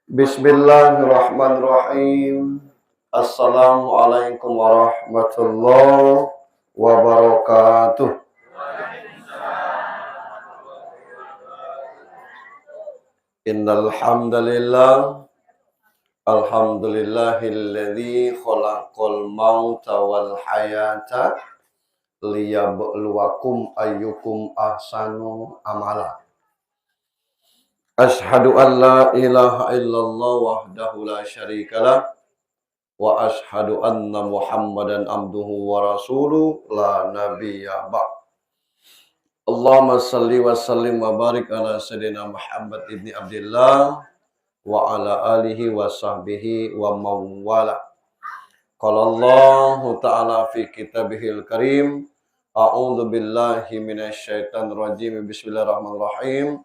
Bismillahirrahmanirrahim. Assalamualaikum warahmatullahi wabarakatuh. Innal hamdalillah alhamdulillahilladzi khalaqal mauta wal hayata liyabluwakum ayyukum ahsanu amala. Ashhadu an la ilaha illallah wahdahu la syarikalah wa ashhadu anna Muhammadan abduhu wa rasuluh la nabiyya ba'd. Allahumma salli wa sallim wa barik ala sayyidina Muhammad ibni Abdillah wa ala alihi wa sahbihi wa mawwala. Qala Allah ta'ala fi kitabihil karim, a'udzu billahi minasy syaithanir rajim. Bismillahirrahmanirrahim.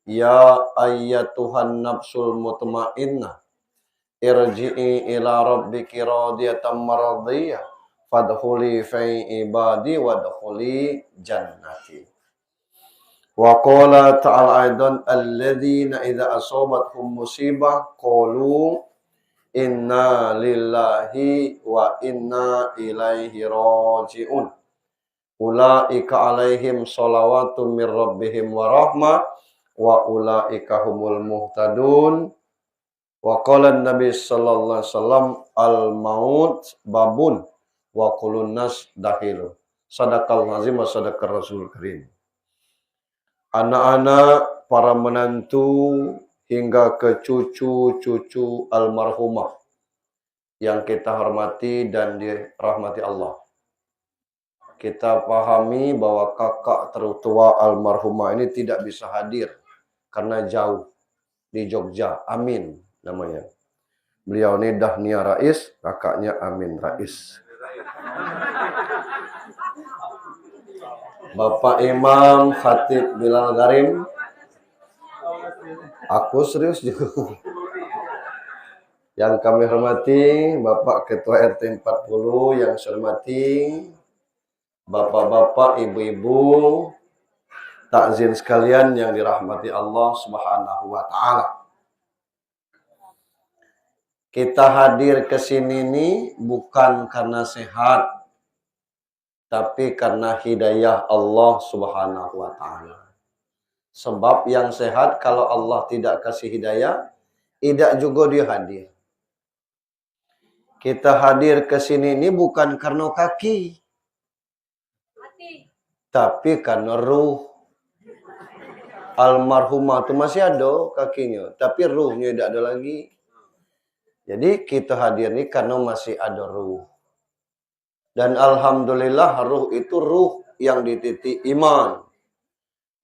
Ya ayyatuhan nafsul mutmainnah irji'i ila rabbiki radiyatan maradiyah fadkhuli fi ibadi wadkhuli jannati. Wa qala ta'ala aidan alladzina idza asabathum musibah qalu inna lillahi wa inna ilaihi raji'un. Ulaika alaihim shalawatun mir rabbihim wa rahmah wa ulaika humul muhtadun. Wa qala an-nabi sallallahu alaihi wasallam al-maut babun wa kulun nas dakhil. Sadaqal azim wa sadaqar rasul karim. Anak-anak, para menantu hingga ke cucu-cucu almarhumah yang kita hormati dan dirahmati Allah. Kita pahami bahwa kakak tertua almarhumah ini tidak bisa hadir karena jauh di Jogja. Amin namanya. Beliau ini Dahnia Rais, kakaknya Amin Rais. Bapak Imam Khatib Bilal Garim. Aku serius juga. Yang kami hormati Bapak Ketua RT 40, yang saya hormati Bapak-bapak, ibu-ibu, takzin sekalian yang dirahmati Allah Subhanahu wa taala. Kita hadir ke sini ini bukan karena sehat, tapi karena hidayah Allah Subhanahu wa taala. Sebab yang sehat kalau Allah tidak kasih hidayah, tidak juga dia hadir. Kita hadir ke sini ini bukan karena kaki, tapi karena ruh. Almarhumah itu masih ada kakinya, tapi ruhnya tidak ada lagi. Jadi kita hadir ini karena masih ada ruh. Dan alhamdulillah ruh itu ruh yang dititi iman.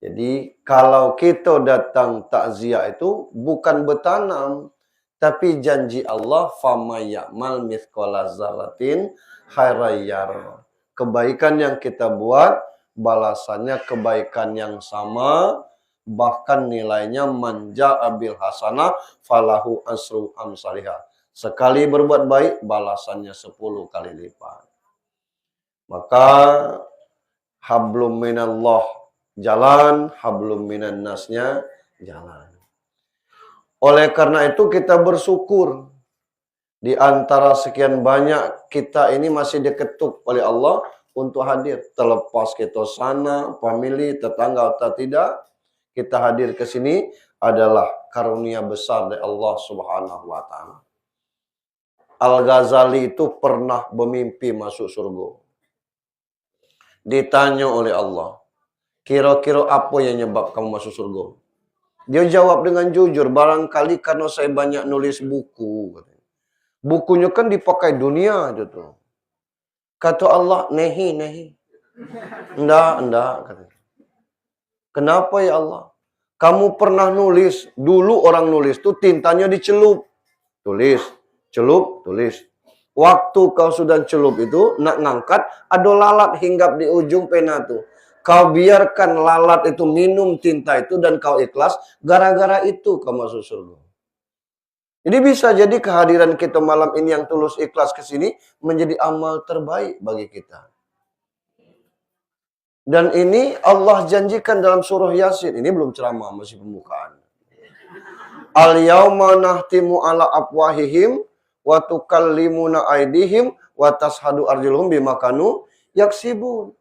Jadi kalau kita datang takziah itu bukan bertanam, tapi janji Allah, famayamal mithqala dzarratin khairan yarah. Kebaikan yang kita buat, balasannya kebaikan yang sama, bahkan nilainya manja abil hasanah falahu asru amsalihah. Sekali berbuat baik, balasannya 10 kali lipat. Maka hablum minallah jalan, hablum minan nasnya jalan. Oleh karena itu kita bersyukur. Di antara sekian banyak kita ini masih diketuk oleh Allah untuk hadir. Terlepas kita sana, family, tetangga atau tidak, kita hadir ke sini adalah karunia besar dari Allah Subhanahu wa taala. Al-Ghazali itu pernah bermimpi masuk surga. Ditanya oleh Allah, kira-kira apa yang nyebab kamu masuk surga? Dia jawab dengan jujur, barangkali karena saya banyak nulis buku. Bukunya kan dipakai dunia gitu. Kata Allah, nehi. Enggak. Kenapa ya Allah? Kamu pernah nulis, dulu orang nulis tuh tintanya dicelup. Tulis, celup, tulis. Waktu kau sudah celup itu, nak ngangkat, ada lalat hinggap di ujung pena tuh. Kau biarkan lalat itu minum tinta itu dan kau ikhlas, gara-gara itu kau masuk surga. Jadi bisa jadi kehadiran kita malam ini yang tulus ikhlas ke sini menjadi amal terbaik bagi kita. Dan ini Allah janjikan dalam surah Yasin. Ini belum ceramah, masih pembukaan. Al-yauma nahtimu ala afwahihim wa tukallimuna aydihim wa tashhadu arjuluhum bima kanu yaksibun.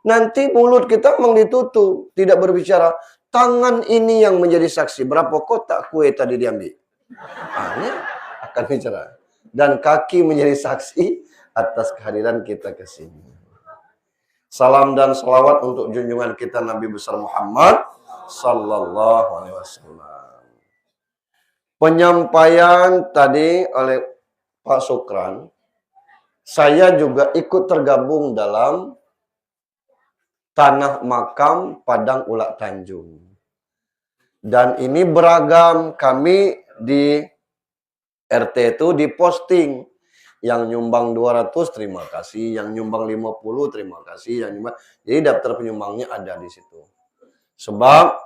Nanti mulut kita memang ditutup, tidak berbicara. Tangan ini yang menjadi saksi. Berapa kotak kue tadi diambil? Ini akan bicara. Dan kaki menjadi saksi atas kehadiran kita ke sini. Salam dan salawat untuk junjungan kita Nabi besar Muhammad sallallahu alaihi wasallam. Penyampaian tadi oleh Pak Sukran, saya juga ikut tergabung dalam Tanah Makam Padang Ulak Tanjung. Dan ini beragam, kami di RT itu diposting. Yang nyumbang 200 terima kasih, yang nyumbang 50 terima kasih, yang nyumbang. Jadi daftar penyumbangnya ada di situ. Sebab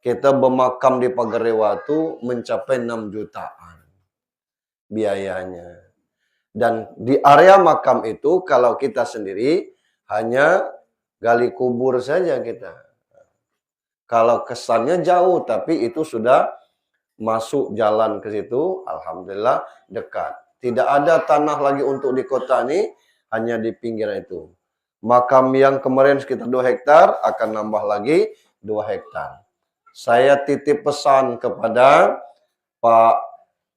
kita bermakam di Pagarewa itu mencapai 6 jutaan biayanya. Dan di area makam itu kalau kita sendiri hanya gali kubur saja kita. Kalau kesannya jauh, tapi itu sudah masuk jalan ke situ, alhamdulillah dekat. Tidak ada tanah lagi untuk di kota ini, hanya di pinggir itu. Makam yang kemarin sekitar 2 hektar akan nambah lagi 2 hektar. Saya titip pesan kepada Pak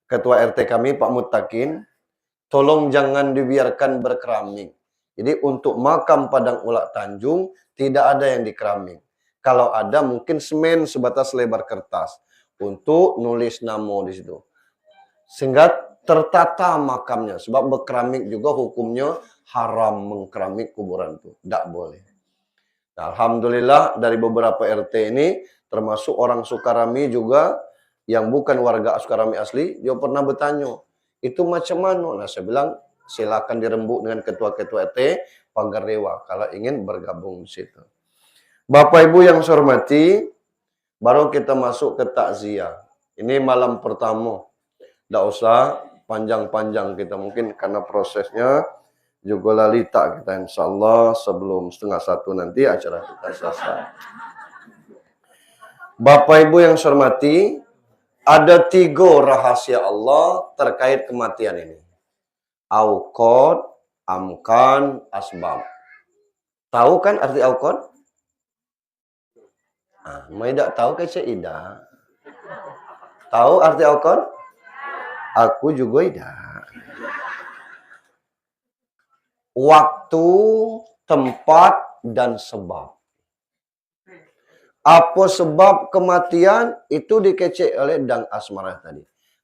Ketua RT kami, Pak Mutakin, tolong jangan dibiarkan berkeramik. Jadi untuk makam Padang Ulak Tanjung tidak ada yang dikeramik. Kalau ada mungkin semen sebatas lebar kertas untuk nulis nama di situ. Sehingga tertata makamnya. Sebab berkeramik juga hukumnya haram mengkeramik kuburan itu. Tidak boleh. Nah, alhamdulillah dari beberapa RT ini termasuk orang Sukarami juga yang bukan warga Sukarami asli, dia pernah bertanya, itu macam mana? Nah, saya bilang silakan dirembuk dengan ketua-ketua RT Pagarewa kalau ingin bergabung di situ. Bapak Ibu yang saya hormati, baru kita masuk ke takziah. Ini malam pertama. Tidak usah panjang-panjang kita mungkin karena prosesnya juga lalita kita insyaallah sebelum 12:30 nanti acara kita selesai. Bapak Ibu yang saya hormati, ada 3 rahasia Allah terkait kematian ini. Auqad, amkan, asbab. Tahu kan arti auqad? Mau tidak tahu kan saya tidak. Tahu arti auqad? Aku juga tidak. Waktu, tempat, dan sebab. Apa sebab kematian itu dikecek oleh Dang Asmara tadi.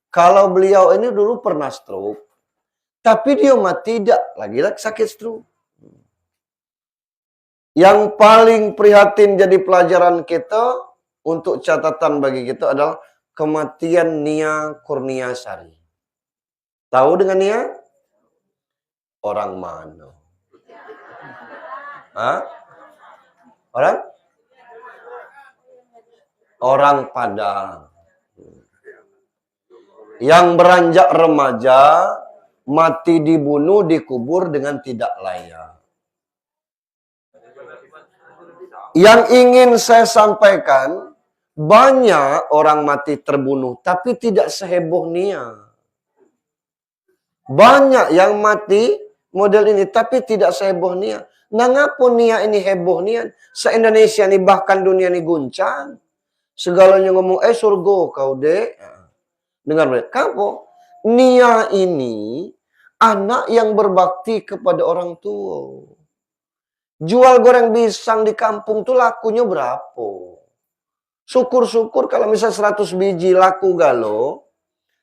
Kalau beliau ini dulu pernah stroke, tapi dia mati tidak lagi sakit stroke. Yang paling prihatin jadi pelajaran kita untuk catatan bagi kita adalah kematian Nia Kurniasari. Tahu dengan Nia? Orang mana? Hah? Orang Padang. Yang beranjak remaja, mati dibunuh, dikubur dengan tidak layak. Yang ingin saya sampaikan, banyak orang mati terbunuh, tapi tidak seheboh Nia. Banyak yang mati model ini, tapi tidak seheboh Nia. Nah, ngapa Nia ini heboh Nia? Se-Indonesia ini bahkan dunia ini guncang. Segalanya ngomong, surga kau dek. Dengar mereka, kamu? Nia ini anak yang berbakti kepada orang tua. Jual goreng pisang di kampung tuh lakunya berapa? Syukur-syukur kalau misalnya 100 biji laku galo,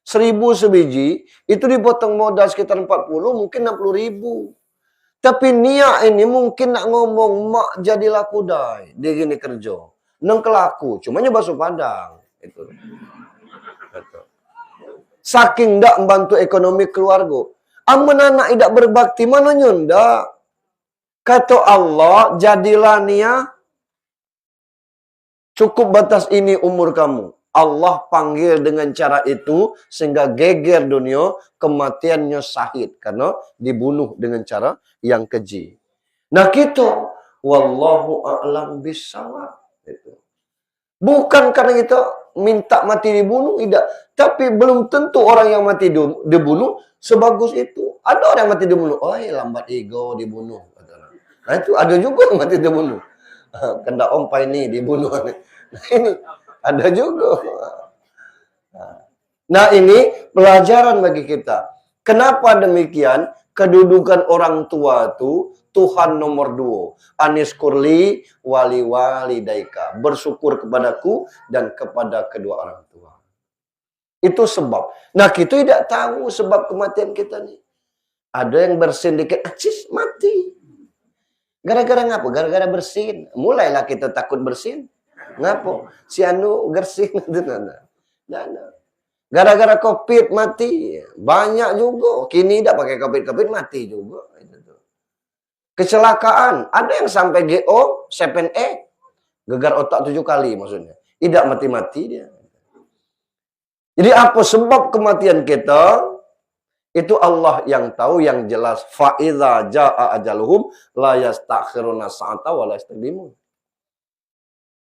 1000 sebiji, itu dipotong modal sekitar 40, mungkin 60.000. Tapi Nia ini mungkin nak ngomong, mak jadi laku dai. Dia gini kerja. Neng kelaku, cumanya bakso Padang. Itu. Saking ndak membantu ekonomi keluarga. Amun anak tidak berbakti, mana nyunda? Kata Allah, jadilah Nia, cukup batas ini umur kamu. Allah panggil dengan cara itu, sehingga geger dunia, kematiannya sahid. Karena dibunuh dengan cara yang keji. Nah gitu, wallahu a'lam bishawab. Bukan karena itu, minta mati dibunuh, tidak. Tapi belum tentu orang yang mati dibunuh sebagus itu. Ada orang yang mati dibunuh, oh lambat ego dibunuh. Nah itu ada juga yang mati dibunuh. Kena ompai ini dibunuh. Nah ini ada juga. Nah ini pelajaran bagi kita. Kenapa demikian? Kedudukan orang tua itu Tuhan nomor 2. Anis kurli wali daika. Bersyukur kepadaku dan kepada kedua orang tua. Itu sebab. Nah kita tidak tahu sebab kematian kita nih. Ada yang bersin dikit, acis mati. Gara-gara ngapa? Gara-gara bersin. Mulailah kita takut bersin. Ngapa? Si anu bersin. Gara-gara COVID mati. Banyak juga. Kini tidak pakai COVID mati juga. Kecelakaan. Ada yang sampai GO, 7E. Gegar otak 7 kali maksudnya. Tidak mati-mati dia. Jadi apa sebab kematian kita? Itu Allah yang tahu, yang jelas. Fa'idha ja'a ajaluhum la yastakhiruna sa'ata wa la yastaqdimun.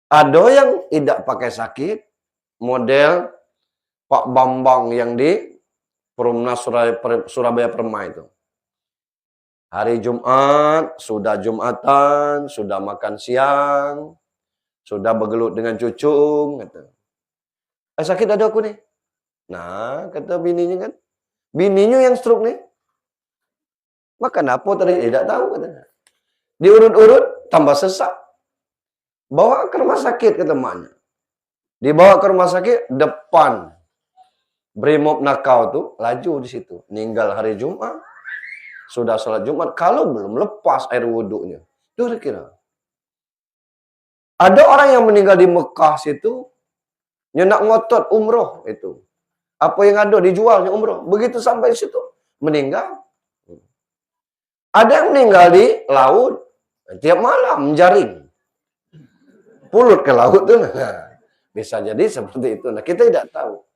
Ada yang tidak pakai sakit. Model Pak Bambang yang di Perumnas Surabaya Permai itu. Hari Jumat, sudah Jumatan, sudah makan siang, sudah bergelut dengan cucung. Kata. Sakit ada aku nih. Nah, kata bininya kan. Bininya yang stroke nih. Makan apa tadi? Tidak tahu katanya. Diurut-urut, tambah sesak. Bawa ke rumah sakit kata emaknya. Dibawa ke rumah sakit, depan Brimob Nakau tuh laju di situ. Ninggal hari Jumat. Sudah sholat Jumat. Kalau belum lepas air wuduknya. Kira-kira. Ada orang yang meninggal di Mekah situ. Dia nak ngotot umroh itu. Apa yang ada dijualnya umroh. Begitu sampai situ. Meninggal. Ada yang meninggal di laut. Tiap malam menjaring. Pulut ke laut tuh. Nah, bisa jadi seperti itu. Nah kita tidak tahu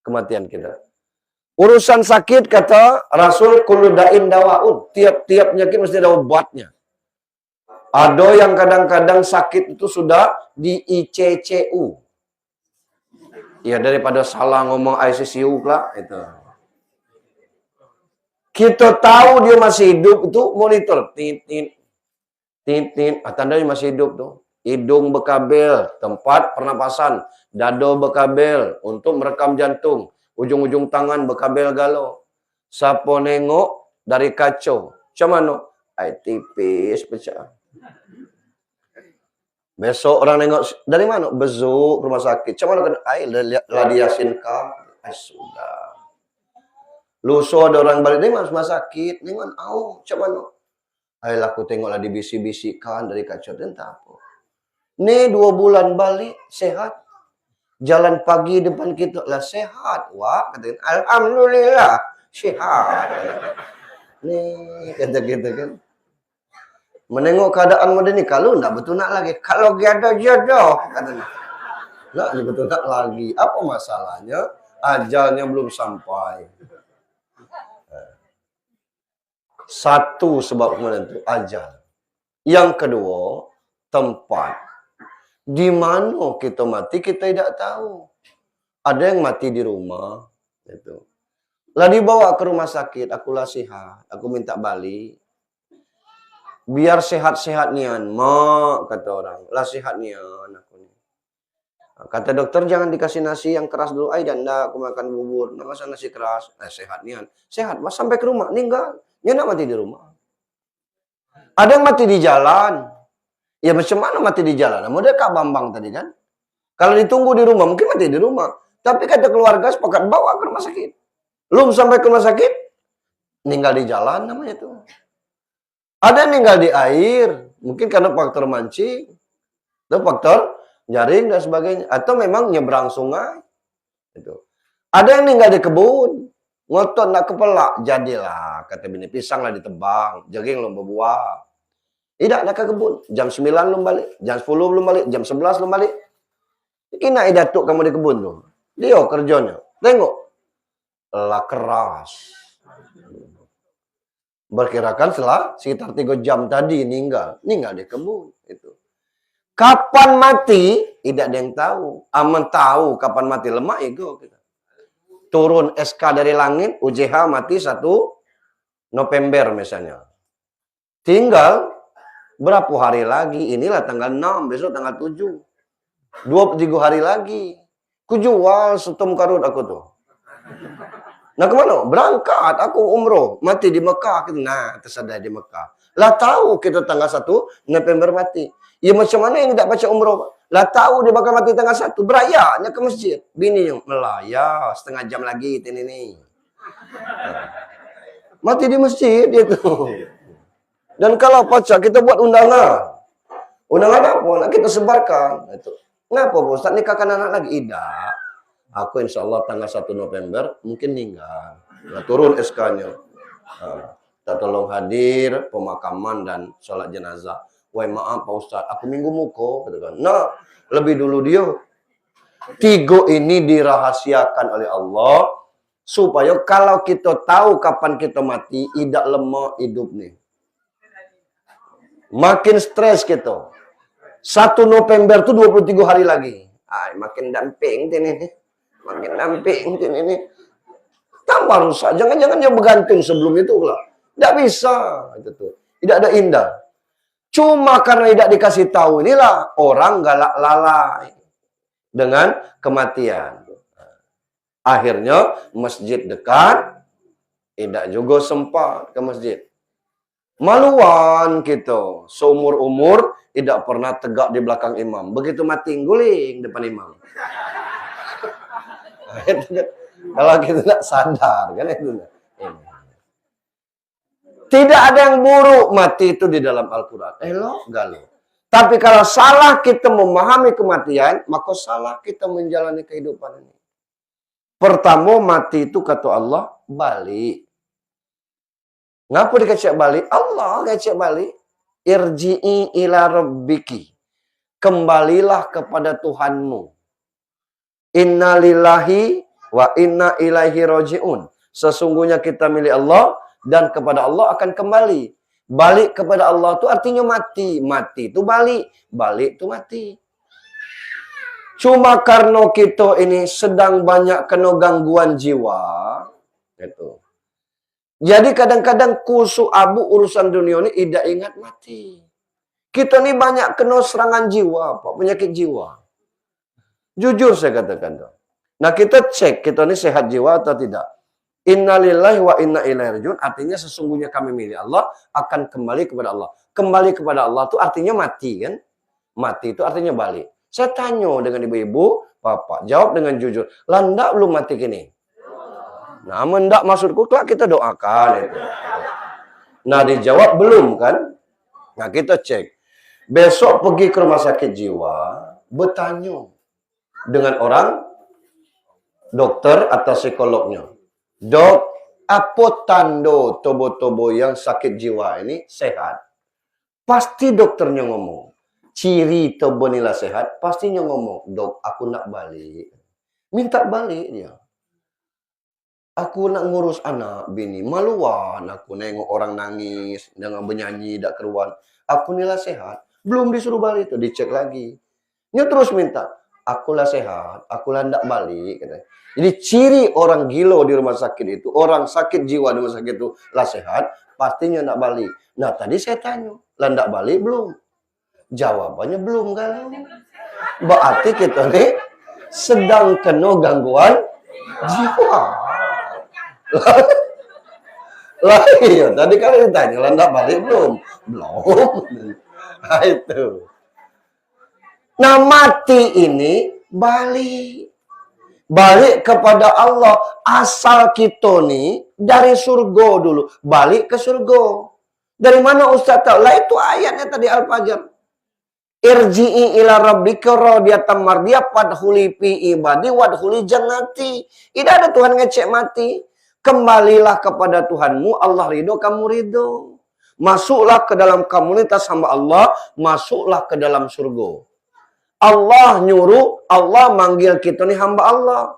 kematian kita. Urusan sakit kata Rasul kullu da'in dawaun. Tiap-tiap penyakit mesti ada obatnya. Ada yang kadang-kadang sakit itu sudah di ICCU. Ya daripada salah ngomong ICCU lah itu. Kita tahu dia masih hidup itu monitor. Tandanya masih hidup tuh. Hidung bekabel, tempat pernapasan. Dada bekabel untuk merekam jantung. Ujung-ujung tangan bekabel galau. Siapa nengok dari kacau. Macam mana? Ai tipis pecah. Besok orang nengok dari mana? Bezuk rumah sakit. Macam mana kan? Ai radiasin kah? Ai sudah. Lusa ada orang balik dari rumah sakit. Nengok au, macam mana? Ai aku tengoklah dibisi-bisikan dari kacau entah apa. Nih 2 bulan balik sehat. Jalan pagi depan kita lah sehat. Wah, kata alhamdulillah sehat. Nih kata kita kan. Menengok keadaan modern ni kalau nak betul nak lagi. Kalau dia ada jodoh katanya. Nak ni betul nak lagi. Apa masalahnya? Ajalnya belum sampai. Satu sebab kemudian itu ajal. Yang kedua, tempat. Di mana kita mati kita tidak tahu. Ada yang mati di rumah, itu. Lah dibawa ke rumah sakit, akulah sehat, aku minta balik. Biar sehat-sehat nian, mak kata orang. Lah sehat nian aku ni. Kata dokter jangan dikasih nasi yang keras dulu. Ai janda aku makan bubur, nak masak nasi keras. Sehat nian. Sehat, mas sampai ke rumah meninggal. Dia nak mati di rumah. Ada yang mati di jalan. Ya macam mana mati di jalan? Model Kak Bambang tadi kan. Kalau ditunggu di rumah, mungkin mati di rumah. Tapi kata keluarga sepakat bawa ke rumah sakit. Belum sampai ke rumah sakit, meninggal di jalan namanya itu. Ada yang meninggal di air. Mungkin karena faktor mancing. Atau faktor jaring dan sebagainya. Atau memang nyebrang sungai. Itu. Ada yang meninggal di kebun. Ngotot nak kepelak. Jadilah, kata bini. Pisang lah ditebang. Jaring belum berbuah. Tidak nak ke kebun. Jam 9 belum balik. Jam 10 belum balik. Jam 11 belum balik. Kena datuk kamu di kebun tu. Dia kerjanya. Tengok. Lah keras. Berkirakan setelah sekitar 3 jam tadi meninggal. Meninggal di kebun. Itu. Kapan mati? Tidak ada yang tahu. Aman tahu kapan mati, lemah ego kita. Turun SK dari langit, UJH mati 1 November misalnya. Tinggal berapa hari lagi? Inilah tanggal 6, besok tanggal 7. 23 hari lagi. Kujual setum karut aku tuh. Nah kemana? Berangkat, aku umroh. Mati di Mekah. Nah, tersadar di Mekah. Lah tahu kita tanggal 1 November mati. Ya macam mana yang tidak baca umroh? Lah tahu dia bakal mati tanggal 1. Berayanya ke masjid. Bini yang melayar setengah jam lagi ini. Mati di masjid dia tuh. Dan kalau pacar kita buat undangan. Undangan apa? Nak kita sebarkan. Itu. Kenapa Pak Ustaz nikahkan anak lagi? Tidak. Aku insya Allah tanggal 1 November mungkin meninggal. Nah, turun SK-nya. Kita tolong hadir pemakaman dan sholat jenazah. Wah maaf Pak Ustaz, aku minggu muko. Nah, lebih dulu dia. 3 ini dirahasiakan oleh Allah. Supaya kalau kita tahu kapan kita mati, tidak lemah hidup nih. Makin stres kita. 1 November itu 23 hari lagi. Makin damping ini. Makin damping ini. Tambah rusak. Jangan-jangan dia bergantung sebelum itu lah. Tidak bisa. Tidak ada indah. Cuma karena tidak dikasih tahu inilah orang galak lalai dengan kematian. Akhirnya masjid dekat. Tidak juga sempat ke masjid. Maluan kita, seumur-umur tidak pernah tegak di belakang imam. Begitu mati guling depan imam. Kalau kita tidak sadar, kan itu. Tidak ada yang buruk mati itu di dalam Al-Quran. Elok, galau. Tapi kalau salah kita memahami kematian, maka salah kita menjalani kehidupan ini. Pertama, mati itu kata Allah, balik. Ngapa dikacak balik? Allah kacak balik. Irji'i ila rabbiki. Kembalilah kepada Tuhanmu. Inna lillahi wa inna ilaihi roji'un. Sesungguhnya kita milik Allah dan kepada Allah akan kembali. Balik kepada Allah itu artinya mati. Mati itu balik. Balik itu mati. Cuma karena kita ini sedang banyak kena gangguan jiwa. Gitu. Jadi kadang-kadang kusuk abu urusan dunia ini tidak ingat mati. Kita ini banyak kena serangan jiwa, Pak, penyakit jiwa. Jujur saya katakan. Nah kita cek kita ini sehat jiwa atau tidak. Innalillahi wa inna ilaihi raji'un artinya sesungguhnya kami milik Allah akan kembali kepada Allah. Kembali kepada Allah itu artinya mati kan? Mati itu artinya balik. Saya tanya dengan ibu-ibu, Bapak, jawab dengan jujur. Landak belum mati gini? Nah, mendak maksudku kelak kita doakan itu. Nah, dijawab belum kan? Nah, kita cek. Besok pergi ke rumah sakit jiwa, bertanya dengan orang dokter atau psikolognya. Dok, apa tanda tubuh-tubuh yang sakit jiwa ini sehat? Pasti dokternya ngomong. Ciri tubuh nila sehat, pastinya ngomong. Dok, aku nak balik. Minta balik dia. Aku nak ngurus anak, bini. Maluan aku nengok orang nangis, dengan bernyanyi, tak keruan. Aku nila sehat. Belum disuruh balik itu, dicek lagi. Dia terus minta. Akulah sehat, akulah ndak balik. Katanya. Jadi ciri orang gila di rumah sakit itu, orang sakit jiwa di rumah sakit itu lah sehat, pastinya ndak balik. Nah tadi saya tanya, lah ndak balik belum? Jawabannya belum kan? Berarti kita nih sedang kena gangguan jiwa. Lah iya, tadi kan ditanya, lah ndak balik belum? Belum. Nah itu. Nah mati ini balik. Balik kepada Allah. Asal kita nih dari surga dulu. Balik ke surga. Dari mana Ustaz tahu? Lah itu ayatnya tadi Al-Fajr. Irji'i ila rabbika radiyatan mardiyah fadkhuli fi ibadi wadkhuli jannati. Tidak ada Tuhan ngecek mati. Kembalilah kepada Tuhanmu, Allah ridho, kamu ridho. Masuklah ke dalam komunitas hamba Allah, masuklah ke dalam surga. Allah nyuruh, Allah manggil kita nih hamba Allah.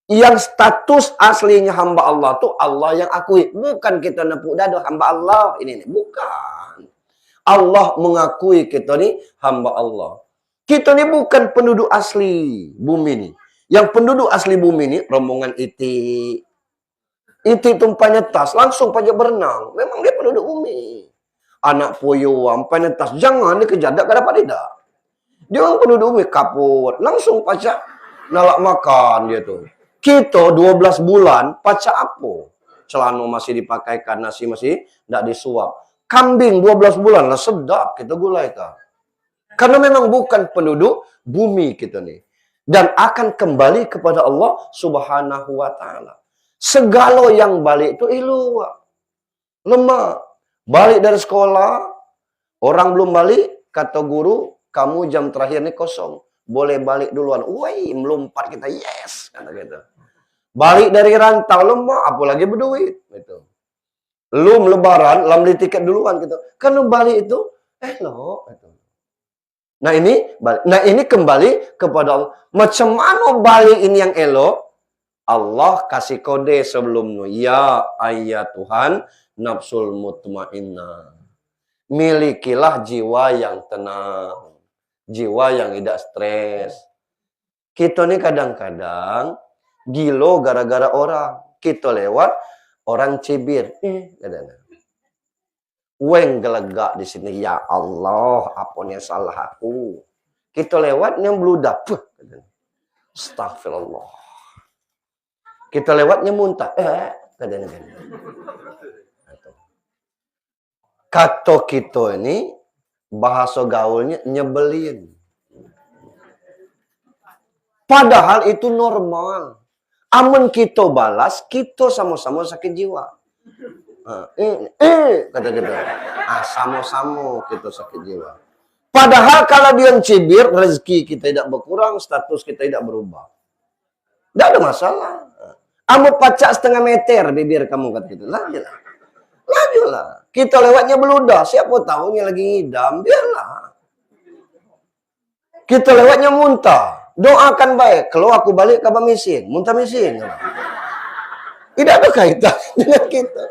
Yang status aslinya hamba Allah tuh Allah yang akui. Bukan kita nepuk dada hamba Allah. Ini bukan. Allah mengakui kita ni hamba Allah. Kita ni bukan penduduk asli bumi ni. Yang penduduk asli bumi ni rombongan itik. Itik tumpahnya tas, langsung pajak berenang. Memang dia penduduk bumi. Anak puyuh, umpanya tas. Jangan dia kejadak ke dapat tidak. Dia orang penduduk bumi, kaput. Langsung pajak nalak makan dia tu. Kita 12 bulan, pajak apa? Celana masih dipakaikan, nasi masih tidak disuap. Kambing 12 bulan lah sedap kita gulai tak. Karena memang bukan penduduk bumi kita ni. Dan akan kembali kepada Allah Subhanahu wa ta'ala. Segala yang balik itu lemah. Balik dari sekolah, orang belum balik, kata guru, kamu jam terakhir ni kosong. Boleh balik duluan. Woi, melompat kita, yes, kata kita. Balik dari rantau lemah, apalagi berduit. Gitu. Lu lebaran, lam beli tiket duluan gitu. Kan lu balik itu, lo. Gitu. Nah ini kembali kepada Allah. Macam mana balik ini yang elok? Allah kasih kode sebelumnya. Ya ayat Tuhan, nafsul mutmainnah. Milikilah jiwa yang tenang. Jiwa yang tidak stres. Kita ni kadang-kadang gilo gara-gara orang. Kita lewat, orang cibir. Weng gelegak di sini. Ya Allah, apa yang salah aku? Kita lewat yang beludak. Astagfirullah. Kita lewatnya muntah. Kata kita ini, bahasa gaulnya nyebelin. Padahal itu normal. Amun kita balas, kita sama-sama sakit jiwa. Kata kita. Sama-sama kita sakit jiwa. Padahal kalau dia cibir, rezeki kita tidak berkurang, status kita tidak berubah. Tidak ada masalah. Kamu pacak setengah meter bibir kamu, kata kita. Lajulah. Kita lewatnya beludah. Siapa tahunya lagi ngidam. Biarlah. Kita lewatnya muntah. Doakan baik. Kalau aku balik ke misin. Muntah misin. Tidak ada kaitan dengan kita.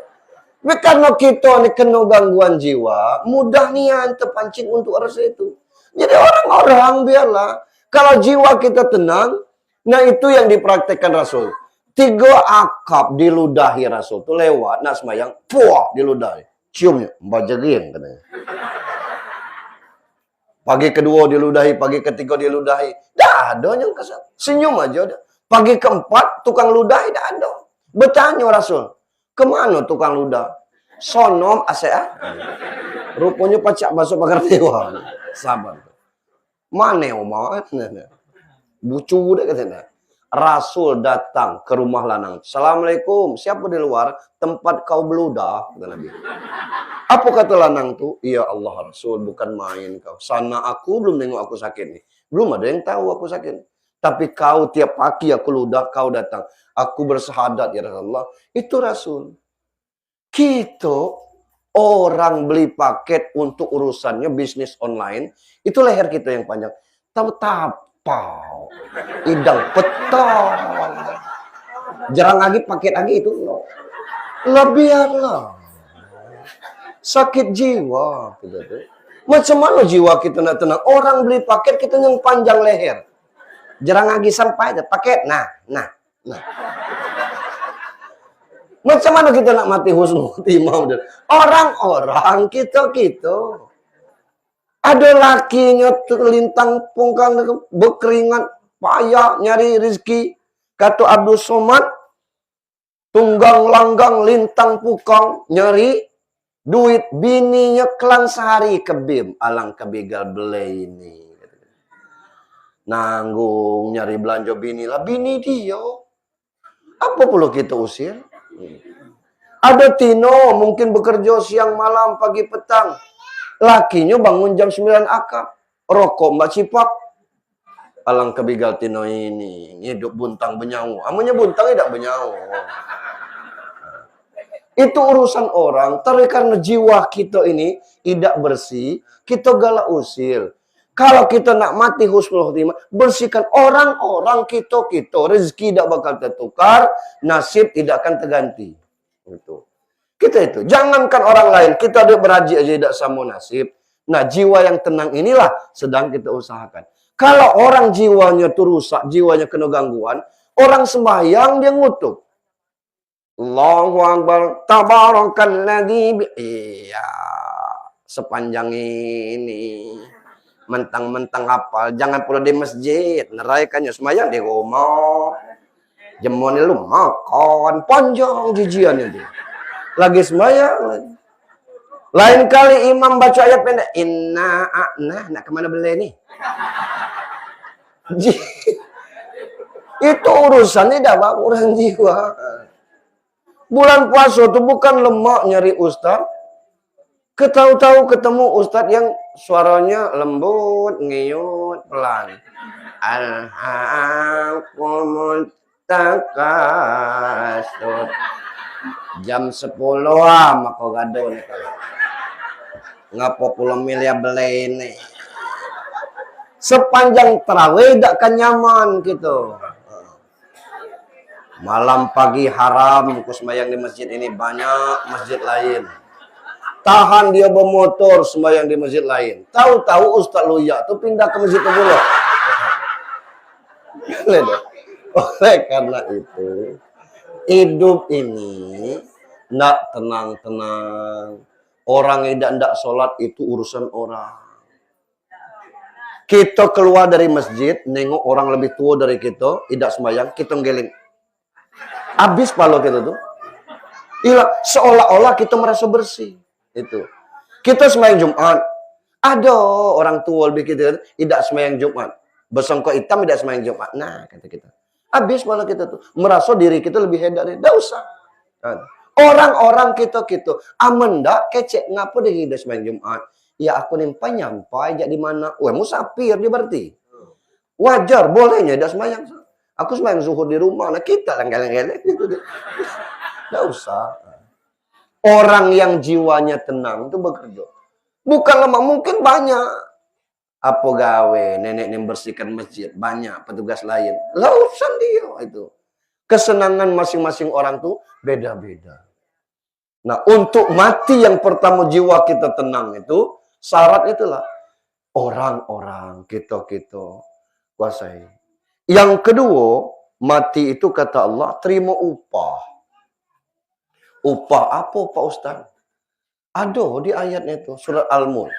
Karena kita ni kena gangguan jiwa. Mudah nian terpancing untuk rasa itu. Jadi orang-orang biarlah. Kalau jiwa kita tenang. Nah itu yang dipraktekkan Rasul. 3 akap diludahi Rasul tu lewat nak semayang, puah diludahi. Ciumnya, bajerin katanya. Pagi kedua diludahi, pagi ketiga diludahi. Dah ada yang kesal. Senyum aja dah. Pagi keempat tukang ludahi dah ada. Bertanya Rasul, kemana tukang ludah? Sonom asea. Rupanya pacak masuk pagar dewa. Sabar. Mana omah? Bucu dah katanya. Rasul datang ke rumah lanang. Assalamualaikum. Siapa di luar? Tempat kau beludah. Kata Nabi. Apa kata lanang tu? Ya Allah Rasul, bukan main kau. Sana aku belum tengok aku sakit nih. Belum ada yang tahu aku sakit. Tapi kau tiap pagi aku ludah, kau datang. Aku bersahadat ya Rasulullah. Itu Rasul. Kita orang beli paket untuk urusannya bisnis online. Itu leher kita yang panjang. Tapau, idang petang, jarang lagi paket lagi itu loh. Biarlah sakit jiwa kita tuh. Macam mana jiwa kita nak tenang? Orang beli paket kita yang panjang leher, jarang lagi sampai paket. Nah. Macam mana kita nak mati husnul khotimah? Orang-orang kita. Ada lakinya terlintang pungkang berkeringat payah nyari rezeki. Kata Abdul Somad, tunggang langgang lintang pukang nyari duit. Bininya kelang sehari kebim. Alang kebegal belai ini. Nanggung nyari belanja bini lah. Bini dia. Apa perlu kita usir? Ada Tino mungkin bekerja siang malam pagi petang. Lakinya bangun jam 9 akap. Rokok mbak cipak. Alang kebigal Tino ini. Hidup buntang benyawa. Amanya buntang tidak benyawa. Itu urusan orang. Tapi karena jiwa kita ini tidak bersih. Kita galak usil. Kalau kita nak mati husnul khotimah. Bersihkan orang-orang kita. Rezeki tidak bakal tertukar. Nasib tidak akan terganti. Itu. Kita itu. Jangankan orang lain. Kita ada beraji aja tidak sama nasib. Nah, jiwa yang tenang inilah sedang kita usahakan. Kalau orang jiwanya tuh rusak, jiwanya kena gangguan, orang sembahyang dia ngutuk. Allahu Akbar, tabarakalladzi. Iya, sepanjang ini. Mentang-mentang hafal, jangan pula di masjid, neraikannya sembahyang di rumah. Jemon lu makan, panjang jijiannya dia. Lagi sembahyang. Lain kali imam baca ayat pendek, inna a'na, nak kemana beli nih? Itu urusannya dah orang jiwa. Bulan puasa itu bukan lemak nyari ustaz. Ketahu-tahu ketemu ustaz yang suaranya lembut, ngiyut, pelan. Alhaqumut takasur. Jam 10 maka gado nih kalau. Ngapa puluh miliar beli ini. Sepanjang terawih tak kan nyaman gitu. Malam pagi haram, aku sembahyang di masjid ini banyak masjid lain. Tahan dia bermotor sembahyang di masjid lain. Tahu-tahu Ustaz Luya tuh pindah ke masjid Tegulo. Oleh karena itu, hidup ini nak tenang-tenang. Orang yang tidak sholat itu urusan orang. Kita keluar dari masjid, nengok orang lebih tua dari kita, tidak sembahyang, kita ngeling. Habis palo kita tuh. Iya, seolah-olah kita merasa bersih. Itu. Kita sembahyang Jumat. Ada orang tua lebih kita tidak sembahyang Jumat. Bersongkok hitam tidak sembahyang Jumat. Nah, kata kita. Habis palo kita tuh. Merasa diri kita lebih hebat. Tidak usah. Orang-orang kita aman dak kecek ngapa dia hidup sembahyang Jumat. Ya aku nyampai jadi mana? Wah, musafir dia berarti. Wajar, bolehnya dia sembahyang. Aku sembahyang zuhur di rumah. Nah, kita geleng-geleng gitu. Enggak usah. Orang yang jiwanya tenang itu bekerja. Bukan lemah, mungkin banyak. Apa gawe nenek yang bersihkan masjid, banyak petugas lain. Lah urusan dia itu. Kesenangan masing-masing orang tuh beda-beda. Nah, untuk mati yang pertama jiwa kita tenang itu, syarat itulah. Orang-orang kita kuasai. Yang kedua, mati itu kata Allah, terima upah. Upah apa Pak Ustaz? Ada di ayatnya itu, surat Al-Mulk.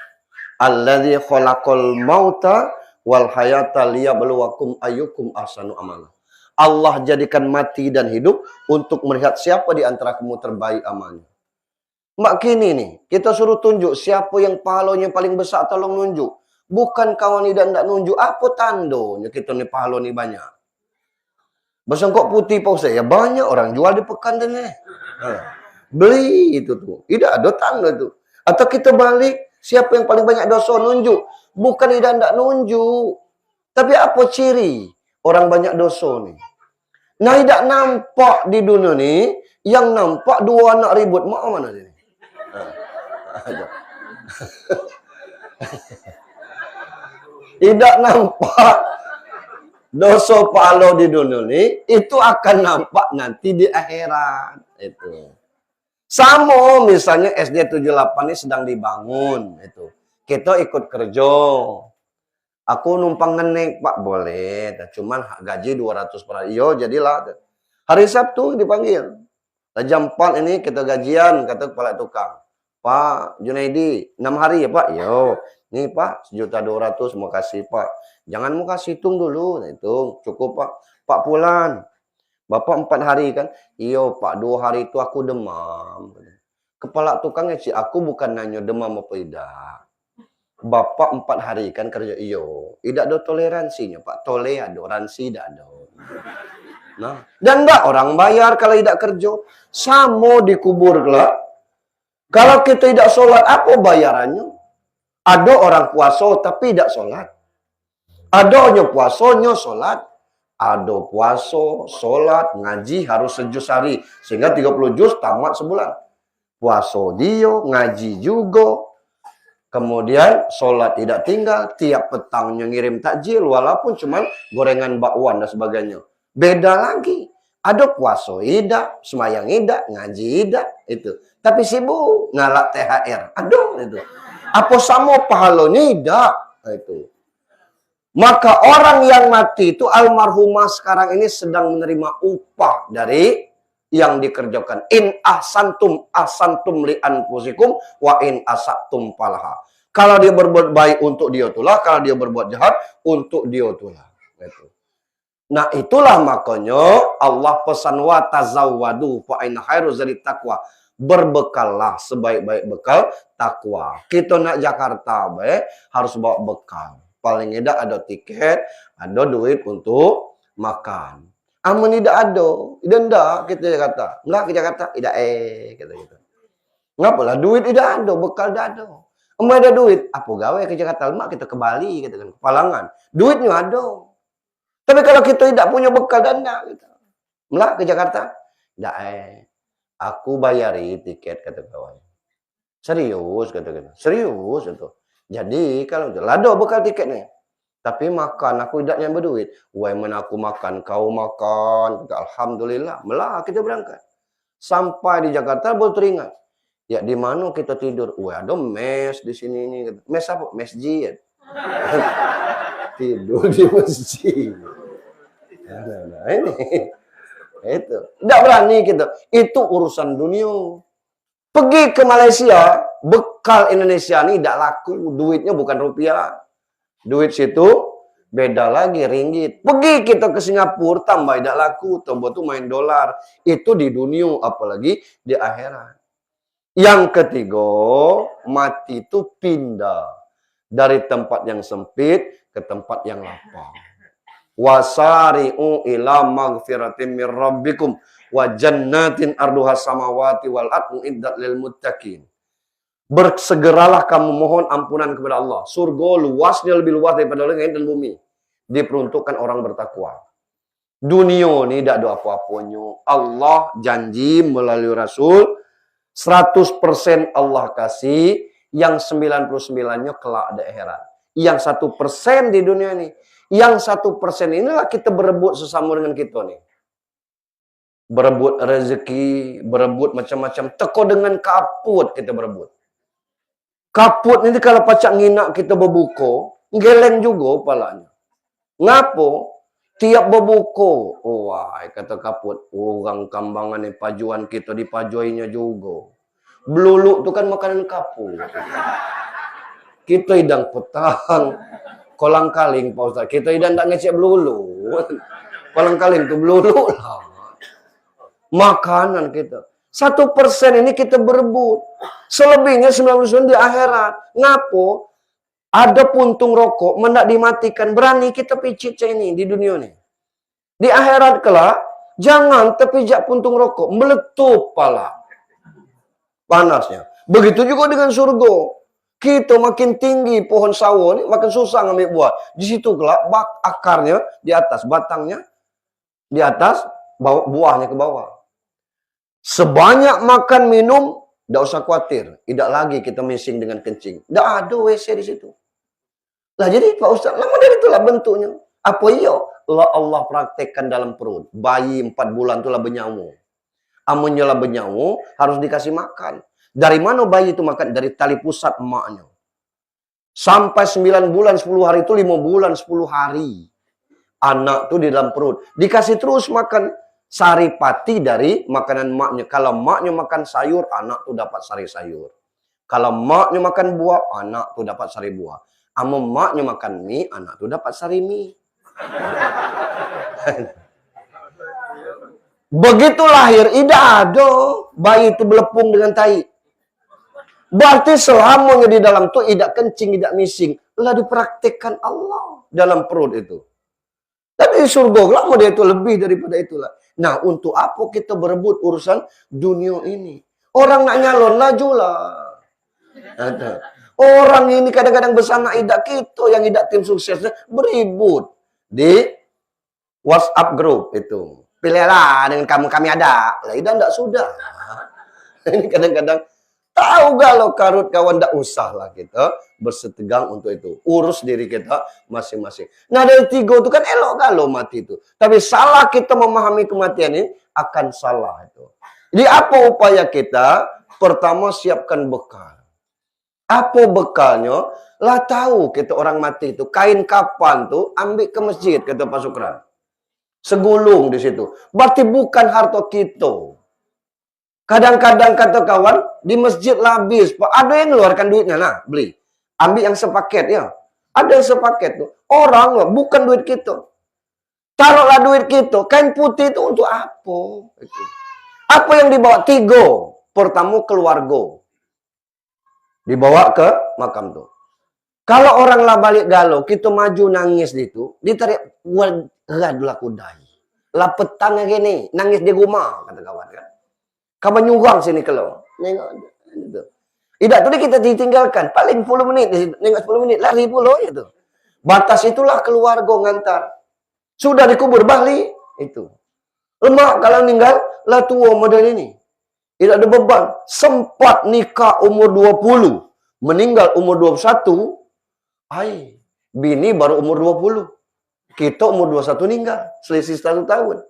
Alladzi khalaqal mauta wal hayata liyabluwakum ayyukum ahsanu amala. Allah jadikan mati dan hidup untuk melihat siapa di antara kamu terbaik amalnya. Mak kini nih, kita suruh tunjuk siapa yang pahalanya paling besar, tolong nunjuk. Bukan kawan ini dan tidak nunjuk, apa tandonya kita nih pahala nih banyak. Bersongkok putih Pak Ustaz, ya banyak orang jual di pekan dan nih. Beli itu tuh, tidak ada tanda tuh. Atau kita balik, siapa yang paling banyak dosa nunjuk. Bukan tidak nunjuk. Tapi apa ciri orang banyak dosa nih? Nah, tidak nampak di dunia nih, yang nampak dua anak ribut. Mau mana sini? Tidak nampak dosa pahala di dunia ini, itu akan nampak nanti di akhirat. Itu. Sama misalnya SD 78 ini sedang dibangun. Itu. Kita ikut kerja. Aku numpang ngenek, Pak, boleh. Cuman gaji 200 per hari. Yo, jadilah. Hari Sabtu dipanggil. Jam 4 ini kita gajian, kata kepala tukang. Pak Junaidi, 6 hari ya Pak? Yo, nih Pak, 1.200.000 mau kasih Pak. Jangan mau kasih, hitung dulu. Hitung, cukup Pak. Pak Pulan, Bapak 4 hari kan? Iyo Pak, 2 hari itu aku demam. Kepala tukangnya sih, aku bukan nanya demam apa tidak. Bapak 4 hari kan kerja, iyo. Tidak ada toleransinya Pak, toleransi tidak ada. Nah, dan enggak orang bayar kalau tidak kerja. Sama dikubur lah. Kalau kita tidak sholat, apa bayarannya? Ada orang puasa tapi tidak sholat. Ada orang puasanya sholat. Ada puasa, sholat, ngaji harus sejus hari. Sehingga 30 juz tamat sebulan. Puasa dia, ngaji juga. Kemudian sholat tidak tinggal. Tiap petangnya ngirim takjil. Walaupun cuma gorengan bakwan dan sebagainya. Beda lagi. Ada puasa tidak, semayang tidak, ngaji tidak. Itu. Tapi sibuk ngalak THR. Aduh itu. Apa sama pahalanya? Tidak. Nah, itu. Maka orang yang mati itu almarhumah sekarang ini sedang menerima upah dari yang dikerjakan. In ahsantum li anfusikum wa in asatum falaha. Kalau dia berbuat baik untuk dia itulah, kalau dia berbuat jahat untuk dia itulah. Itu. Nah, itulah makanya Allah pesan wa tazawwadu fa inna khairu zadi taqwa. Berbekallah sebaik-baik bekal takwa. Kita nak Jakarta harus bawa bekal. Paling tidak ada tiket, ada duit untuk makan. Amun tidak ada, tidak kita kata. Enggak ke Jakarta, tidak kata gitu. Ngapalah duit tidak ada, bekal tidak ada. Amun ada duit, apa gawe ke Jakarta? Mak kita ke Bali gitu kan, Palangan. Duitnya ada. Tapi kalau kita tidak punya bekal dan enggak gitu. Enggak ke Jakarta? Tidak aku bayari tiket kata kawan. Serius kata kita. Serius itu. Jadi kalau ada bekal tiketnya. Tapi makan aku tidak yang berduit. Wah mana aku makan, kau makan. Alhamdulillah. Melah kita berangkat. Sampai di Jakarta baru teringat. Ya di mana kita tidur? Wah ada mes di sini ini. Mes apa? Masjid. Tidur di masjid. Nah, ini. Itu. Tidak berani kita. Itu urusan dunia. Pergi ke Malaysia, bekal Indonesia ini tidak laku. Duitnya bukan rupiah. Duit situ beda lagi, ringgit. Pergi kita ke Singapura, tambah tidak laku. Tambah tuh main dolar. Itu di dunia, apalagi di akhirat. Yang ketiga, mati itu pindah. Dari tempat yang sempit ke tempat yang lapang. Wasari'u ila magfiratin min rabbikum wa jannatin arduha samawati wal ardu iddat lil muttaqin. Bersegeralah kamu mohon ampunan kepada Allah. Surga luasnya lebih luas daripada langit dan bumi. Diperuntukkan orang bertakwa. Dunia ini tidak ada apa-apanya. Allah janji melalui Rasul 100% Allah kasih, yang 99-nya kelak ada akhirat. Yang 1% di dunia ini. Yang 1% inilah kita berebut sesama dengan kita nih. Berebut rezeki, berebut macam-macam. Teko dengan kaput kita berebut. Kaput ini kalau pacak nginak kita berbuka, geleng juga palanya. Ngapo? Tiap berbuka, wah kata kaput, orang kambangan ni pajuan kita dipajuainya juga. Beluluk tu kan makanan kaput. Kita hidang petang, kolang kaling Pak Ustaz. Kita hidang tak ngecek belulu. Kolang kaling tu belulu lah. Makanan kita. 1% ini kita berebut. Selebihnya 99% di akhirat. Ngapo? Ada puntung rokok, mendak dimatikan. Berani kita picit ini di dunia ini. Di akhirat kelak, jangan terpijak puntung rokok. Meletup pala. Panasnya. Begitu juga dengan surga. Kita makin tinggi pohon sawo ini, makin susah ngambil buah. Di situ kelak, akarnya di atas, batangnya di atas, buahnya ke bawah. Sebanyak makan minum, tidak usah khawatir. Tidak lagi kita mising dengan kencing. Tidak ada WC di situ. Lah jadi Pak Ustaz, lama dari itulah bentuknya. Apa iya? Allah praktekkan dalam perut. Bayi 4 bulan itulah bernyawa. Amunnya lah bernyawa, harus dikasih makan. Dari mana bayi itu makan? Dari tali pusat emaknya. Sampai 9 bulan, 10 hari itu 5 bulan, 10 hari. Anak itu di dalam perut. Dikasih terus makan. Saripati dari makanan maknya. Kalau maknya makan sayur, anak tuh dapat sari sayur. Kalau maknya makan buah, anak tuh dapat sari buah. Ama maknya makan mie, anak tuh dapat sari mie. Begitu lahir, tidak ada bayi itu belepung dengan tai. Berarti selamanya di dalam tuh tidak kencing, tidak mising. Lah dipraktikkan Allah dalam perut itu. Tapi surga lama dia itu lebih daripada itulah. Nah, untuk apa kita berebut urusan dunia ini? Orang nak nyalon, lajulah. Orang ini kadang-kadang bersama idak kita, yang idak tim suksesnya, beribut di WhatsApp group itu. Pilihlah dengan kami ada. Lah, idak tidak sudah. Ini kadang-kadang tahu galau karut kawan, tidak usah lah kita bersetegang untuk itu. Urus diri kita masing-masing. Nah dari 3 itu kan elok galau mati itu. Tapi salah kita memahami kematian ini akan salah itu. Jadi apa upaya kita? Pertama siapkan bekal. Apa bekalnya? Lah tahu kita orang mati itu. Kain kapan tuh ambil ke masjid, kata Pak Sukran. Segulung di situ. Berarti bukan harta kita. Kadang-kadang kata kawan, di masjid lah habis. Ada yang ngeluarkan duitnya, nah beli. Ambil yang sepaket ya. Ada yang sepaket tuh. Orang loh, bukan duit kita. Taruhlah duit kita. Kain putih itu untuk apa? Apa yang dibawa? 3. Pertama keluarga. Dibawa ke makam tuh. Kalau orang lah balik galau, kita maju nangis itu, ditarik dulu aku dai. Lah petang gini, nangis di rumah, kata kawan kan. Kamu nyurang sini kalau. Nengok itu. Tidak tadi kita ditinggalkan, paling 10 menit, nengok 10 menit, lari puluh itu. Batas itulah keluarga ngantar. Sudah dikubur balik itu. Lemak kalau meninggal, lah tua model ini. Tidak ada beban. Sempat nikah umur 20. Meninggal umur 21. Bini baru umur 20. Kita umur 21 meninggal. Selisih 1 tahun.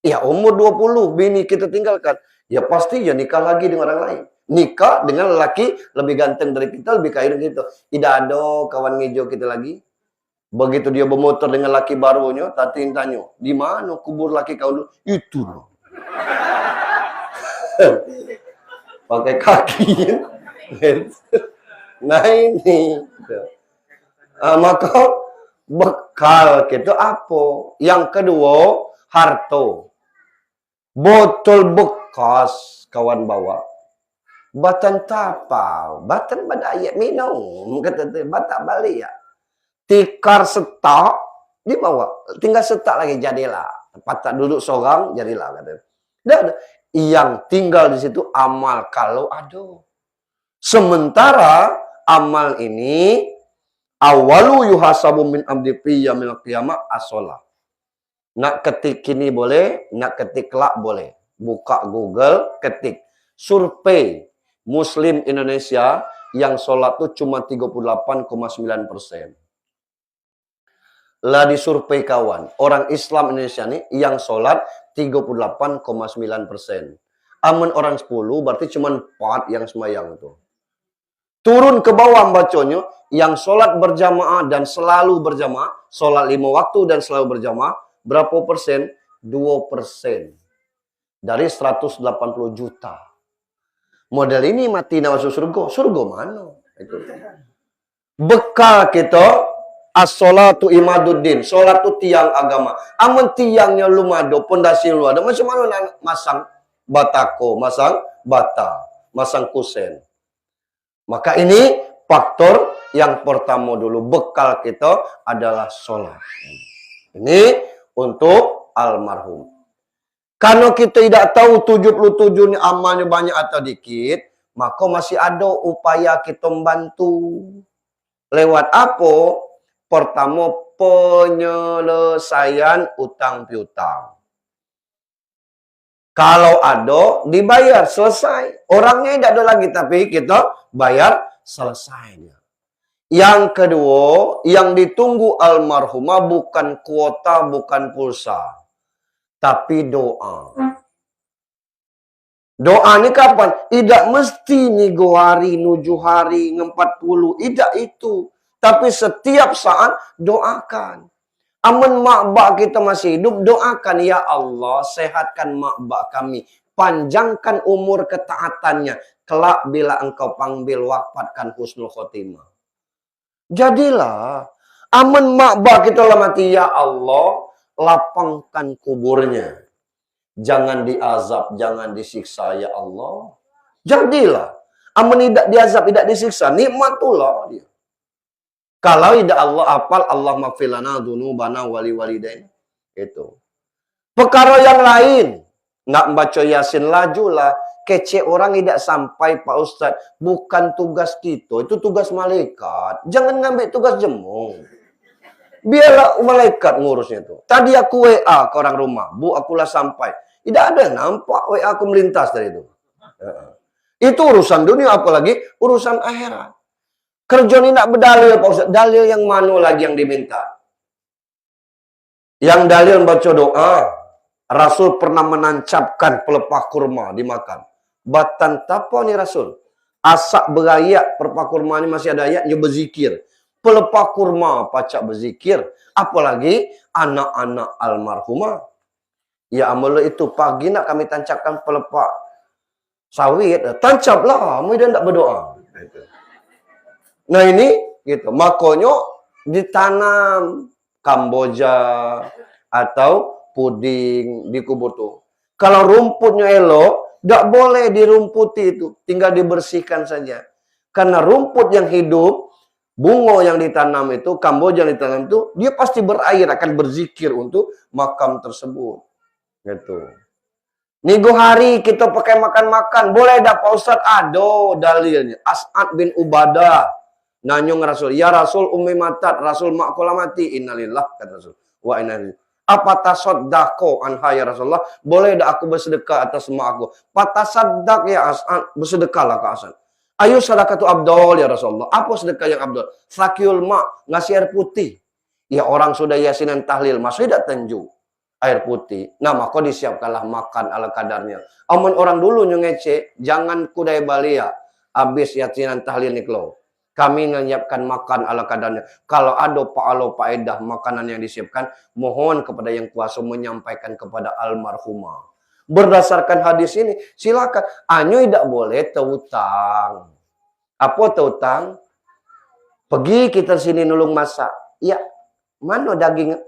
Ya umur 20. Bini kita tinggalkan. Ya pasti ya nikah lagi dengan orang lain. Nikah dengan lelaki lebih ganteng dari kita, lebih kaya dari kita. Tidak ada kawan ngejo kita lagi. Begitu dia bermotor dengan laki barunya, Tatin tanya, di mana kubur laki kau dulu? Itu loh. Pakai kaki. Nah ini. Maka bekal kita apa? Yang kedua, harta. Botol bekas kawan bawa. Batan tapau. Batan badayat minum. Kata batak balik ya. Tikar setak. Dibawa. Tinggal setak lagi jadilah. Patak duduk seorang jadilah. Kata. Dan yang tinggal di situ amal kalau ada. Sementara amal ini awalu yuhasabu min abdi yamil qiyamah as-shalah. Nak ketik kini boleh, nak ketik kelak boleh. Buka Google, ketik survei Muslim Indonesia yang sholat itu cuma 38,9%. Lah disurvei kawan, orang Islam Indonesia nih yang sholat 38,9%. Amun orang 10 berarti cuma 4 yang sembahyang itu. Turun ke bawah bacanya, yang sholat berjamaah dan selalu berjamaah, sholat 5 waktu dan selalu berjamaah, berapa persen? 2%. Dari 180 juta. Model ini mati nak masuk surga. Surga mana? Itu. Bekal kita, as-sholatu imaduddin. Sholat itu tiang agama. Amun tiangnya lumado, pondasi lu ada. Macam mana masang batako, masang bata, masang kusen. Maka ini faktor yang pertama dulu. Bekal kita adalah sholat. Ini untuk almarhum. Karena kita tidak tahu 77 ini amalnya banyak atau dikit, maka masih ada upaya kita membantu. Lewat apa? Pertama, penyelesaian utang piutang. Kalau ada, dibayar, selesai. Orangnya tidak ada lagi, tapi kita bayar, selesainya. Yang kedua, yang ditunggu almarhumah bukan kuota, bukan pulsa. Tapi doa. Doa ini kapan? Tidak mesti nih 2 hari, 7 hari, 40. Tidak itu. Tapi setiap saat doakan. Amun mak bak kita masih hidup, doakan. Ya Allah, sehatkan mak bak kami. Panjangkan umur ketaatannya. Kelak bila engkau panggil, wafatkan husnul khotimah. Jadilah. Amun mak bak kita lah mati, ya Allah, lapangkan kuburnya. Jangan diazab, jangan disiksa, ya Allah. Jadilah. Amun tidak diazab, tidak disiksa, nikmatullah dia. Kalau tidak Allah apal, Allah maghfirlana dzunubana wali walidain. Itu. Perkara yang lain. Nak baca Yasin lajulah. Kece orang tidak sampai Pak Ustadz. Bukan tugas kita, itu tugas malaikat. Jangan ngambil tugas jemung. Biarlah malaikat ngurusnya itu. Tadi aku WA ke orang rumah. Bu, akulah sampai. Tidak ada yang nampak WA aku melintas dari itu. Itu urusan dunia, apalagi urusan akhirat. Kerja ini tidak berdalil, Pak Ustaz. Dalil yang mana lagi yang diminta? Yang dalil baca doa. Rasul pernah menancapkan pelepah kurma dimakan. Batan tapa nih Rasul? Asak berayak, perpa kurma ini masih ada ayatnya berzikir. Pelepah kurma pacak berzikir. Apalagi anak-anak almarhumah. Ya amala itu pagi nak kami tancapkan pelepah sawit. Tancaplah, kemudian tak berdoa. Nah ini gitu. Makanya ditanam Kamboja atau puding di kubur tuh. Kalau rumputnya elok, tidak boleh dirumputi itu. Tinggal dibersihkan saja. Karena rumput yang hidup, bunga yang ditanam itu, Kamboja yang ditanam itu, dia pasti berair, akan berzikir untuk makam tersebut. Gitu. Minggu hari kita pakai makan-makan. Boleh dah Pak Ustaz? Ada dalilnya. As'ad bin Ubadah. Nanyong Rasul. Ya Rasul ummi matat. Rasul mak kula mati. Innalillah. Kata Rasul. Wa innalillah. Apa tasaddaqo anha ya Rasulullah? Boleh dah aku bersedekah atas mak aku. Patasaddaq ya As'ad. Bersedekahlah ke As'ad. Ayo sedekah abdol ya Rasulullah. Apa sedekah yang abdol? Sakiul mak. Ngasih air putih. Ya orang sudah yasinan tahlil. Masih tidak tenju. Air putih. Nah, maka disiapkanlah makan ala kadarnya. Amun orang dulu ngece, jangan kudai balia. Habis yasinan tahlil niklo. Kami menyiapkan makan ala kadarnya. Kalau ada paalo paedah makanan yang disiapkan, mohon kepada yang kuasa menyampaikan kepada almarhumah. Berdasarkan hadis ini, silakan. Anyo tidak boleh terhutang. Apa terhutang? Pergi kita sini nulung masak. Ya, mana daging?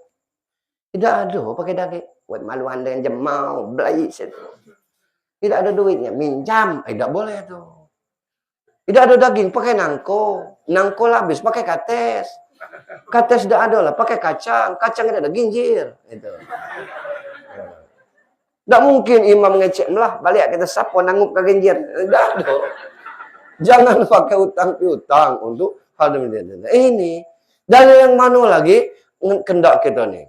Tidak ada pakai daging. Buat malu anda yang jemau, belai. Tidak ada duitnya, minjam. Tidak boleh tuh. Tidak ada daging, pakai nangko. Nangko lah habis, pakai kates. Kates tidak ada lah, pakai kacang. Kacang tidak ada ginjir. Itu. Tidak mungkin imam ngecek lah. Balik kita sapo nangguk ke ginjir. Tidak ada. Jangan pakai utang piutang untuk hal demikian. Ini. Dan yang mana lagi, kendak kita nih.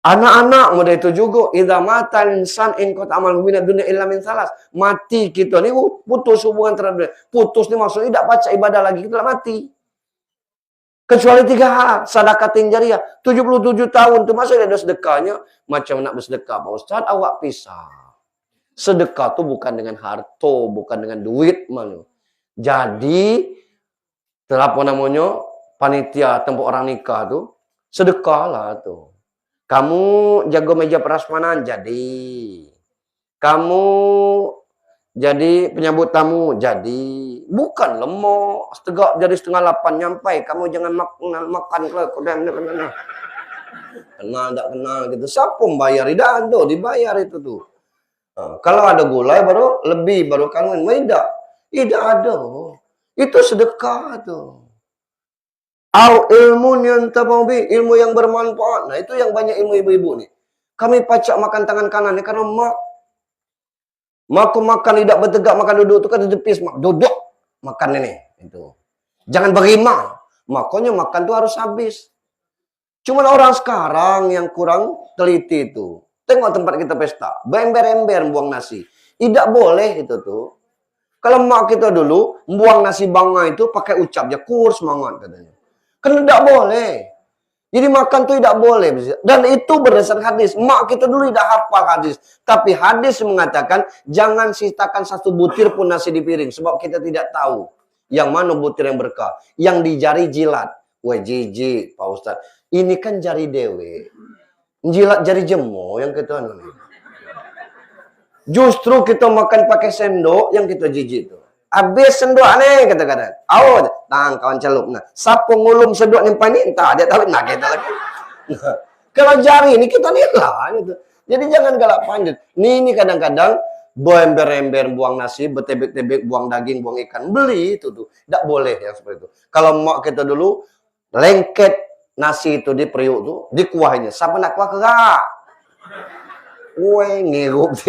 Anak-anak muda itu juga idza matal insan in qad amal minad dunya illa min salas. Mati kita ni putus hubungan terhadap dunia. Putus ni maksudnya tidak baca ibadah lagi, kita mati. Kecuali 3 hal, sedekah jariah. 77 tahun tu masa ada sedekahnya, macam nak bersedekah Pak Ustaz, awak pisah. Sedekah tu bukan dengan harta, bukan dengan duit malu. Jadi apa namanya? Panitia tempat orang nikah tu sedekahlah tu. Kamu jago meja prasmanan, jadi. Kamu jadi penyambut tamu, jadi. Bukan lemah, tegak jadi 7:30 nyampai. Kamu jangan makan ke kenal tak kenal gitu. Siapa bayar? Tidak ada, dibayar itu tuh. Kalau ada gulai baru lebih, baru kangen. Tidak ada. Itu sedekah tuh. Ilmu yang tabawi, ilmu yang bermanfaat. Nah, itu yang banyak ilmu ibu-ibu nih. Kami pacak makan tangan kanan ni karena mak makan tidak bertegak, makan duduk tu kan depis mak duduk makan ini itu. Jangan berima. Makanya makan tu harus habis. Cuma orang sekarang yang kurang teliti itu. Tengok tempat kita pesta, berember-ember buang nasi. Tidak boleh itu tuh. Kalau mak kita dulu buang nasi bangga itu pakai ucap ya kur semangat katanya. Kan tidak boleh. Jadi makan itu tidak boleh. Dan itu berdasarkan hadis. Mak kita dulu tidak hafal hadis. Tapi hadis mengatakan, jangan sisakan 1 butir pun nasi di piring. Sebab kita tidak tahu yang mana butir yang berkah. Yang di jari jilat. Wah jijik Pak Ustaz. Ini kan jari dewe. Jilat jari jemo yang kita anu. Justru kita makan pakai sendok yang kita jijik itu. Habis sendok aneh kata-kata. Awas, tang kawan celup. Nah, siapa ngulum sendok nyimpan ini entah dia tahu nak kita lagi. Nah, kalau jari ini kita nilai gitu. Jadi jangan galak panjat. Ini kadang-kadang berember-ember buang nasi, bertebek-tebek buang daging, buang ikan. Beli itu tuh. Tidak boleh yang seperti itu. Kalau mak kita dulu lengket nasi itu di periuk tuh, di kuahnya. Siapa nak kuah kerak? Woi, ngirup.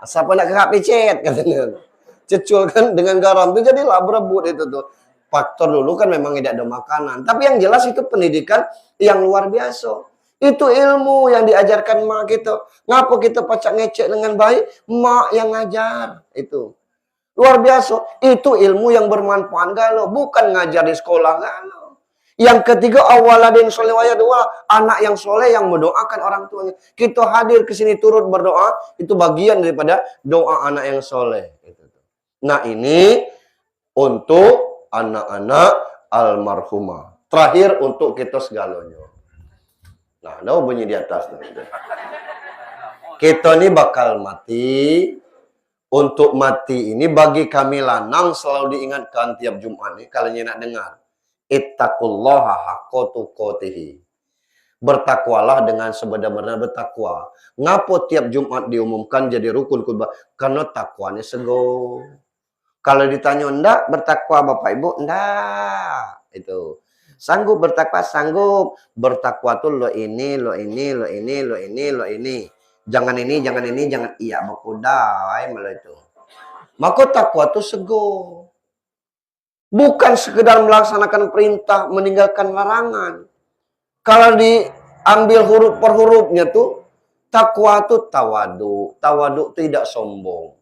Siapa nak kerak picet katanya. Ceculkan dengan garam itu jadilah berebut itu tuh. Faktor dulu kan memang tidak ada makanan. Tapi yang jelas itu pendidikan yang luar biasa. Itu ilmu yang diajarkan mak kita. Ngapa kita pacak ngecek dengan baik? Mak yang ngajar. Itu. Luar biasa. Itu ilmu yang bermanfaat galau. Bukan ngajar di sekolah galau. Yang ketiga, awaladin soleh wa yadua. Anak yang soleh yang mendoakan orang tuanya. Kita hadir ke sini turut berdoa. Itu bagian daripada doa anak yang soleh. Nah, ini untuk anak-anak almarhumah. Terakhir untuk kita segalanya. Nah, ada bunyi di atas. Kita ini bakal mati. Untuk mati ini bagi kami lanang selalu diingatkan tiap Jumat nih. Kalian nak dengar. Ittaqullaha haqqa tuqatih. Bertakwalah dengan sebenar-benar bertakwa. Ngapo tiap Jumat diumumkan jadi rukun khutbah? Karena takwanya sego. Kalau ditanya ndak bertakwa Bapak Ibu, ndak. Itu. Sanggup bertakwa, sanggup. Bertakwa tuh lo ini, lo ini, lo ini, lo ini, lo ini. Jangan ini, jangan ini, jangan iya bakudai malah itu. Maka takwa tuh sego. Bukan sekedar melaksanakan perintah, meninggalkan larangan. Kalau diambil huruf per hurufnya tuh, takwa tuh tawadu. Tawadu tidak sombong.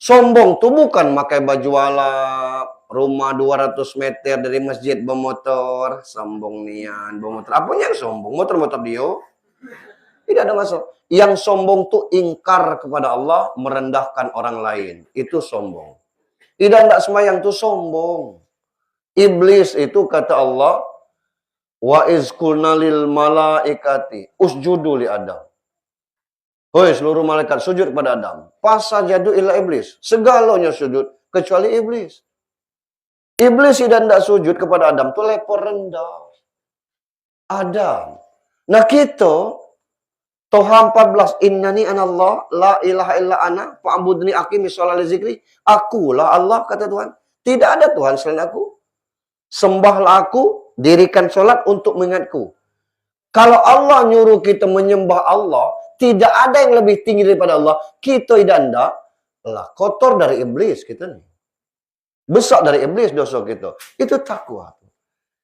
Sombong tuh bukan pakai baju alap, rumah 200 meter dari masjid bermotor, sombong nian, bermotor. Apanya yang sombong? Motor-motor dia. Tidak ada masalah. Yang sombong tuh ingkar kepada Allah, merendahkan orang lain. Itu sombong. Tidak semayang tuh sombong. Iblis itu kata Allah, wa izkulna lil malaikati usjudu li Adam. Hoi seluruh malaikat sujud kepada Adam. Fasajadu illa iblis. Segalanya sujud kecuali iblis. Iblis tidak sujud kepada Adam tuh lepor rendah. Adam. Nah kita Toha 14, innani anallah, la ilaha illa ana, fa'budni aqimi sholata zikri. Akulah Allah, kata Tuhan. Tidak ada Tuhan selain aku. Sembahlah aku, dirikan sholat untuk mengingatku. Kalau Allah nyuruh kita menyembah Allah, tidak ada yang lebih tinggi daripada Allah. Kita tidak lah kotor dari iblis kita nih. Besar dari iblis dosa kita. Itu takwa.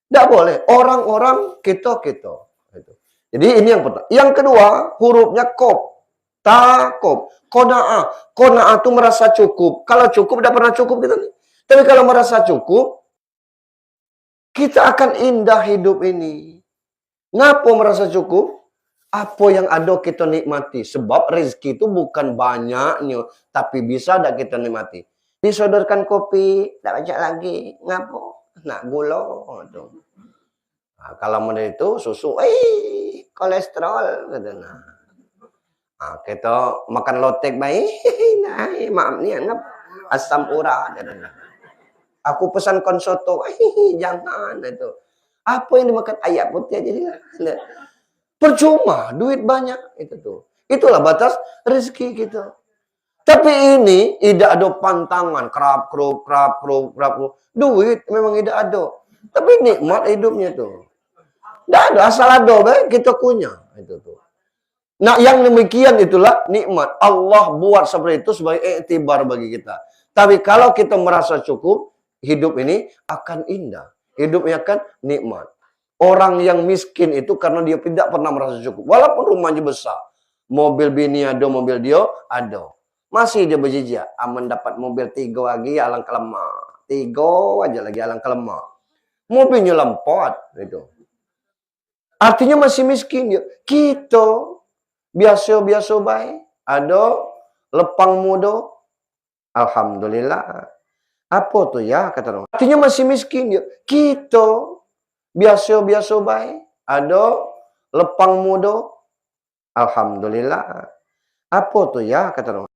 Tidak boleh. Orang-orang kita. Jadi ini yang pertama. Yang kedua, hurufnya kob. Takob. Kona'ah. Kona'ah itu merasa cukup. Kalau cukup, tidak pernah cukup kita nih. Tapi kalau merasa cukup, kita akan indah hidup ini. Ngapa merasa cukup? Apa yang ada kita nikmati. Sebab rezeki itu bukan banyaknya. Tapi bisa tidak kita nikmati. Disodorkan kopi, tidak banyak lagi. Ngapa? Nak gula. Nah, kalau menurut itu susu, kolesterol. Nah, kita makan lotek baik. Nah, maaf nih, ngap asam urat. Aku pesan konsoto, jangan itu. Apa yang dimakan ayam putih aja. Percuma, duit banyak itu tuh. Itulah batas rezeki kita. Tapi ini tidak ada pantangan, krap. Duit memang tidak ada. Tapi nikmat hidupnya tuh. Tidak ada, asal ada, baik kita punya. Itu tuh. Nah, yang demikian itulah nikmat. Allah buat seperti itu sebagai iktibar bagi kita. Tapi kalau kita merasa cukup, hidup ini akan indah. Hidupnya akan nikmat. Orang yang miskin itu karena dia tidak pernah merasa cukup. Walaupun rumahnya besar. Mobil bini ada, mobil dia ada. Masih dia berjejak. Mendapat mobil 3 lagi, alangkah lemah. 3 aja lagi, alangkah lemah. Mobilnya lempot. Gitu. Artinya masih miskin dia. Kita biasa-biasa baik. Ada lepang muda. Alhamdulillah. Apa tuh ya kata orang? Artinya masih miskin dia. Kita biasa-biasa baik. Ada lepang muda. Alhamdulillah. Apa tuh ya kata orang?